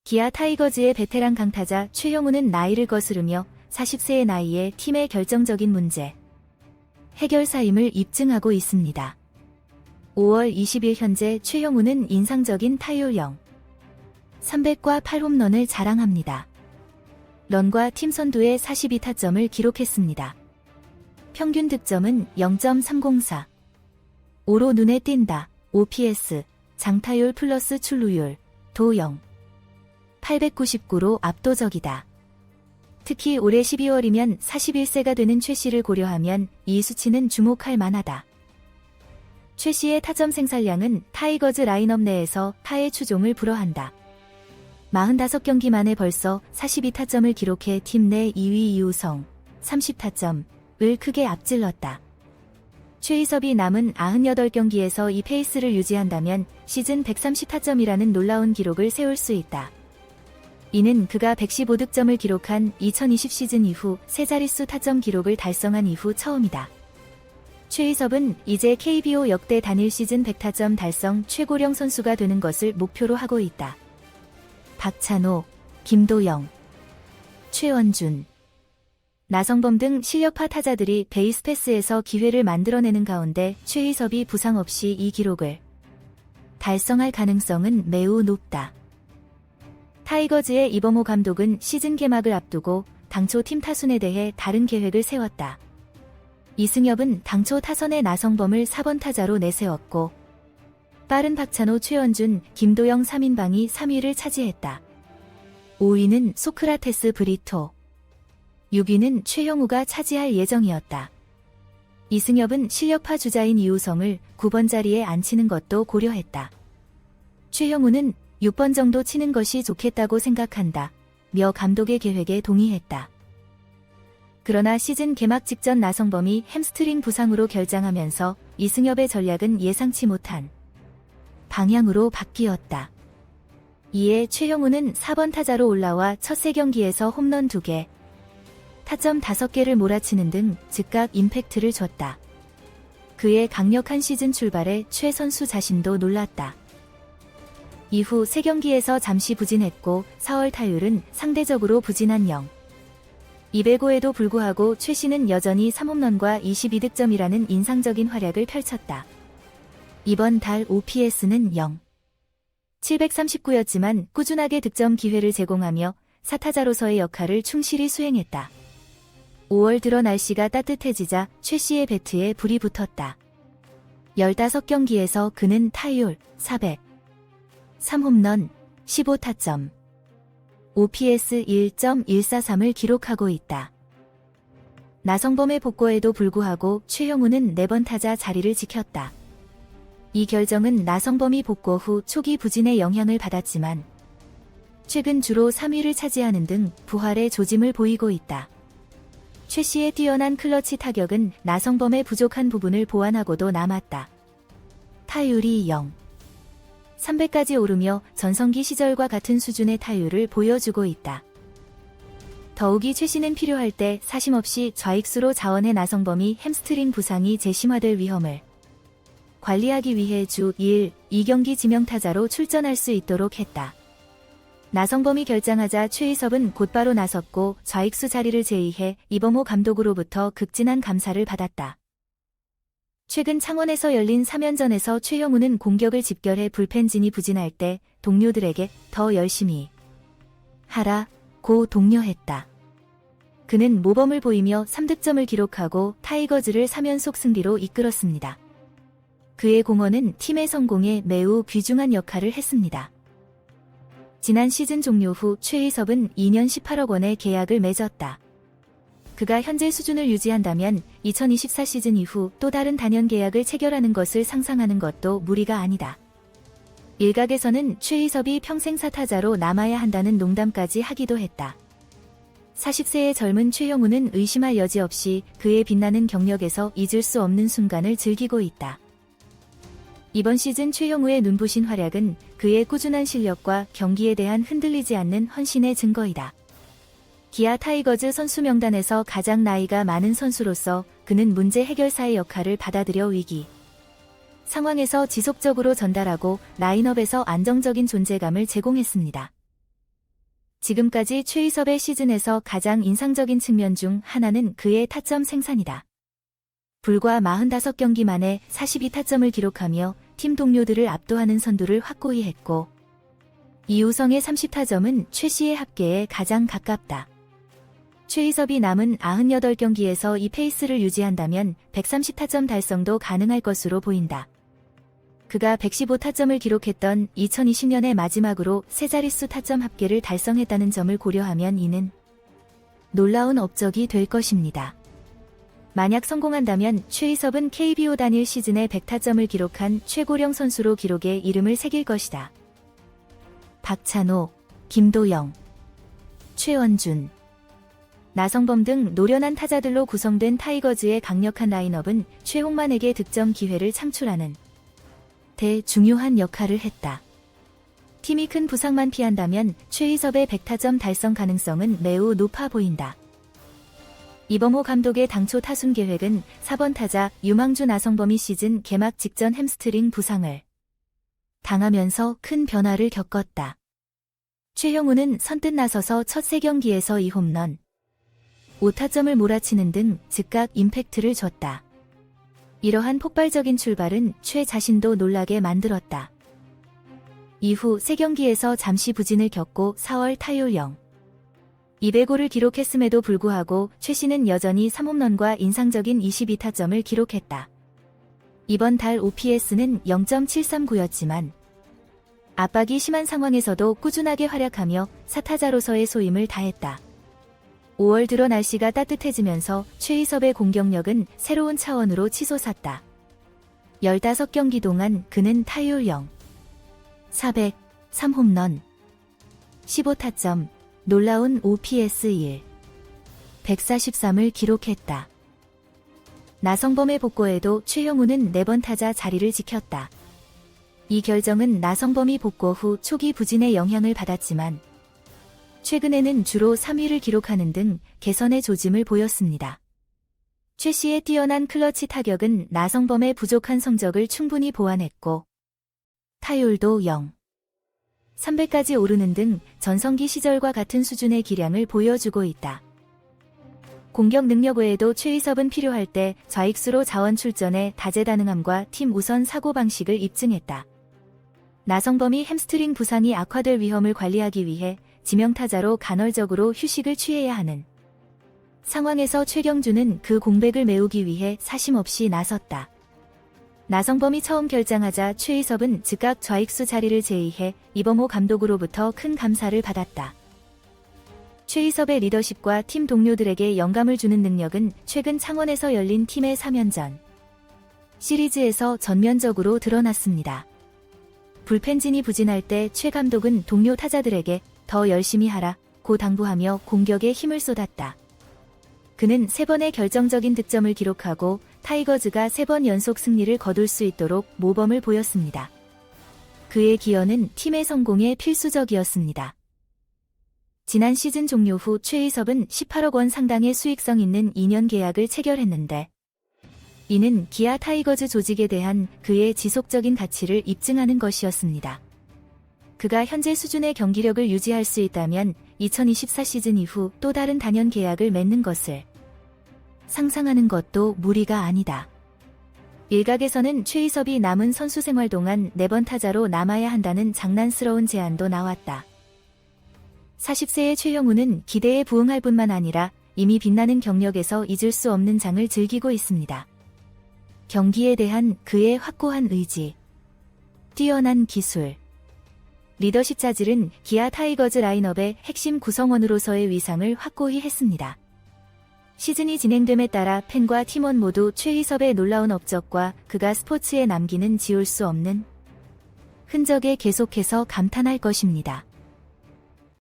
기아 타이거즈의 베테랑 강타자 최형우는 나이를 거스르며 40세의 나이에 팀의 결정적인 문제 해결사임을 입증하고 있습니다. 5월 20일 현재 최형우는 인상적인 타율 0.300과 8홈런을 자랑합니다. 런과 팀 선두의 42타점을 기록했습니다. 평균 득점은 0.304. 5로 눈에 띈다. OPS, 장타율 플러스 출루율, 도 0. 899로 압도적이다. 특히 올해 12월이면 41세가 되는 최 씨를 고려하면 이 수치는 주목할 만하다. 최 씨의 타점 생산량은 타이거즈 라인업 내에서 타의 추종을 불허한다. 45경기 만에 벌써 42타점을 기록해 팀 내 2위 이우성 30타점을 크게 앞질렀다. 최희섭이 남은 98경기에서 이 페이스를 유지한다면 시즌 130타점이라는 놀라운 기록을 세울 수 있다. 이는 그가 115득점을 기록한 2020 시즌 이후 세 자릿수 타점 기록을 달성한 이후 처음이다. 최희섭은 이제 KBO 역대 단일 시즌 100타점 달성 최고령 선수가 되는 것을 목표로 하고 있다. 박찬호, 김도영, 최원준, 나성범 등 실력파 타자들이 베이스 패스에서 기회를 만들어내는 가운데 최희섭이 부상 없이 이 기록을 달성할 가능성은 매우 높다. 타이거즈의 이범호 감독은 시즌 개막을 앞두고 당초 팀 타순에 대해 다른 계획을 세웠다. 이승엽은 당초 타선의 나성범을 4번 타자로 내세웠고 빠른 박찬호, 최원준, 김도영 3인방이 3위를 차지했다. 5위는 소크라테스 브리토, 6위는 최형우가 차지할 예정이었다. 이승엽은 실력파 주자인 이우성을 9번 자리에 앉히는 것도 고려했다. 최형우는 6번 정도 치는 것이 좋겠다고 생각한다. 며 감독의 계획에 동의했다. 그러나 시즌 개막 직전 나성범이 햄스트링 부상으로 결장하면서 이승엽의 전략은 예상치 못한 방향으로 바뀌었다. 이에 최형우는 4번 타자로 올라와 첫 3경기에서 홈런 2개, 타점 5개를 몰아치는 등 즉각 임팩트를 줬다. 그의 강력한 시즌 출발에 최 선수 자신도 놀랐다. 이후 3경기에서 잠시 부진했고 4월 타율은 상대적으로 부진한 0. 205에도 불구하고 최 씨는 여전히 3홈런과 22득점이라는 인상적인 활약을 펼쳤다. 이번 달 OPS는 0. 739였지만 꾸준하게 득점 기회를 제공하며 사타자로서의 역할을 충실히 수행했다. 5월 들어 날씨가 따뜻해지자 최 씨의 배트에 불이 붙었다. 15경기에서 그는 타율 400, 3홈런, 15타점, OPS 1.143을 기록하고 있다. 나성범의 복구에도 불구하고 최형우는 4번 타자 자리를 지켰다. 이 결정은 나성범이 복구 후 초기 부진의 영향을 받았지만 최근 주로 3위를 차지하는 등 부활의 조짐을 보이고 있다. 최 씨의 뛰어난 클러치 타격은 나성범의 부족한 부분을 보완하고도 남았다. 타율이 0. 300까지 오르며 전성기 시절과 같은 수준의 타율을 보여주고 있다. 더욱이 최 씨는 필요할 때 사심없이 좌익수로 자원해 나성범이 햄스트링 부상이 재심화될 위험을 관리하기 위해 주 1, 2경기 지명타자로 출전할 수 있도록 했다. 나성범이 결장하자 최희섭은 곧바로 나섰고 좌익수 자리를 제의해 이범호 감독으로부터 극진한 감사를 받았다. 최근 창원에서 열린 3연전에서 최형우는 공격을 집결해 불펜진이 부진할 때 동료들에게 더 열심히 하라고 독려했다. 그는 모범을 보이며 3득점을 기록하고 타이거즈를 3연속 승리로 이끌었습니다. 그의 공헌은 팀의 성공에 매우 귀중한 역할을 했습니다. 지난 시즌 종료 후 최희섭은 2년 18억 원의 계약을 맺었다. 그가 현재 수준을 유지한다면 2024 시즌 이후 또 다른 단연 계약을 체결하는 것을 상상하는 것도 무리가 아니다. 일각에서는 최희섭이 평생 사타자로 남아야 한다는 농담까지 하기도 했다. 40세의 젊은 최형우는 의심할 여지 없이 그의 빛나는 경력에서 잊을 수 없는 순간을 즐기고 있다. 이번 시즌 최형우의 눈부신 활약은 그의 꾸준한 실력과 경기에 대한 흔들리지 않는 헌신의 증거이다. 기아 타이거즈 선수 명단에서 가장 나이가 많은 선수로서 그는 문제 해결사의 역할을 받아들여 위기 상황에서 지속적으로 전달하고 라인업에서 안정적인 존재감을 제공했습니다. 지금까지 최희섭의 시즌에서 가장 인상적인 측면 중 하나는 그의 타점 생산이다. 불과 45경기 만에 42타점을 기록하며 팀 동료들을 압도하는 선두를 확고히 했고, 이우성의 30타점은 최 씨의 합계에 가장 가깝다. 최희섭이 남은 98경기에서 이 페이스를 유지한다면 130타점 달성도 가능할 것으로 보인다. 그가 115타점을 기록했던 2020년의 마지막으로 세 자릿수 타점 합계를 달성했다는 점을 고려하면 이는 놀라운 업적이 될 것입니다. 만약 성공한다면 최희섭은 KBO 단일 시즌에 100타점을 기록한 최고령 선수로 기록에 이름을 새길 것이다. 박찬호, 김도영, 최원준, 나성범 등 노련한 타자들로 구성된 타이거즈의 강력한 라인업은 최홍만에게 득점 기회를 창출하는 대중요한 역할을 했다. 팀이 큰 부상만 피한다면 최희섭의 100타점 달성 가능성은 매우 높아 보인다. 이범호 감독의 당초 타순 계획은 4번 타자 유망주 나성범이 시즌 개막 직전 햄스트링 부상을 당하면서 큰 변화를 겪었다. 최형우는 선뜻 나서서 첫 3경기에서 2홈런, 5타점을 몰아치는 등 즉각 임팩트를 줬다. 이러한 폭발적인 출발은 최 자신도 놀라게 만들었다. 이후 3경기에서 잠시 부진을 겪고 4월 타율 0. 205를 기록했음에도 불구하고 최 씨는 여전히 3홈런과 인상적인 22타점을 기록했다. 이번 달 OPS는 0.739였지만 압박이 심한 상황에서도 꾸준하게 활약하며 사타자로서의 소임을 다했다. 5월 들어 날씨가 따뜻해지면서 최희섭의 공격력은 새로운 차원으로 치솟았다. 15경기 동안 그는 타율 0. 400, 3홈런, 15타점, 놀라운 OPS 1. 143을 기록했다. 나성범의 복구에도 최형우는 4번 타자 자리를 지켰다. 이 결정은 나성범이 복구 후 초기 부진의 영향을 받았지만 최근에는 주로 3위를 기록하는 등 개선의 조짐을 보였습니다. 최 씨의 뛰어난 클러치 타격은 나성범의 부족한 성적을 충분히 보완했고 타율도 0. 300까지 오르는 등 전성기 시절과 같은 수준의 기량을 보여주고 있다. 공격 능력 외에도 최희섭은 필요할 때 좌익수로 자원 출전해 다재다능함과 팀 우선 사고방식을 입증했다. 나성범이 햄스트링 부상이 악화될 위험을 관리하기 위해 지명타자로 간헐적으로 휴식을 취해야 하는 상황에서 최경주는 그 공백을 메우기 위해 사심없이 나섰다. 나성범이 처음 결장하자 최희섭은 즉각 좌익수 자리를 제의해 이범호 감독으로부터 큰 감사를 받았다. 최희섭의 리더십과 팀 동료들에게 영감을 주는 능력은 최근 창원에서 열린 팀의 3연전 시리즈에서 전면적으로 드러났습니다. 불펜진이 부진할 때 최 감독은 동료 타자들에게 더 열심히 하라고 당부하며 공격에 힘을 쏟았다. 그는 3번의 결정적인 득점을 기록하고 타이거즈가 3번 연속 승리를 거둘 수 있도록 모범을 보였습니다. 그의 기여는 팀의 성공에 필수적이었습니다. 지난 시즌 종료 후 최희섭은 18억 원 상당의 수익성 있는 2년 계약을 체결했는데 이는 기아 타이거즈 조직에 대한 그의 지속적인 가치를 입증하는 것이었습니다. 그가 현재 수준의 경기력을 유지할 수 있다면 2024 시즌 이후 또 다른 단연 계약을 맺는 것을 상상하는 것도 무리가 아니다. 일각에서는 최희섭이 남은 선수 생활 동안 4번 타자로 남아야 한다는 장난스러운 제안도 나왔다. 40세의 최형우는 기대에 부응할 뿐만 아니라 이미 빛나는 경력에서 잊을 수 없는 장을 즐기고 있습니다. 경기에 대한 그의 확고한 의지, 뛰어난 기술, 리더십 자질은 기아 타이거즈 라인업의 핵심 구성원으로서의 위상을 확고히 했습니다. 시즌이 진행됨에 따라 팬과 팀원 모두 최희섭의 놀라운 업적과 그가 스포츠에 남기는 지울 수 없는 흔적에 계속해서 감탄할 것입니다.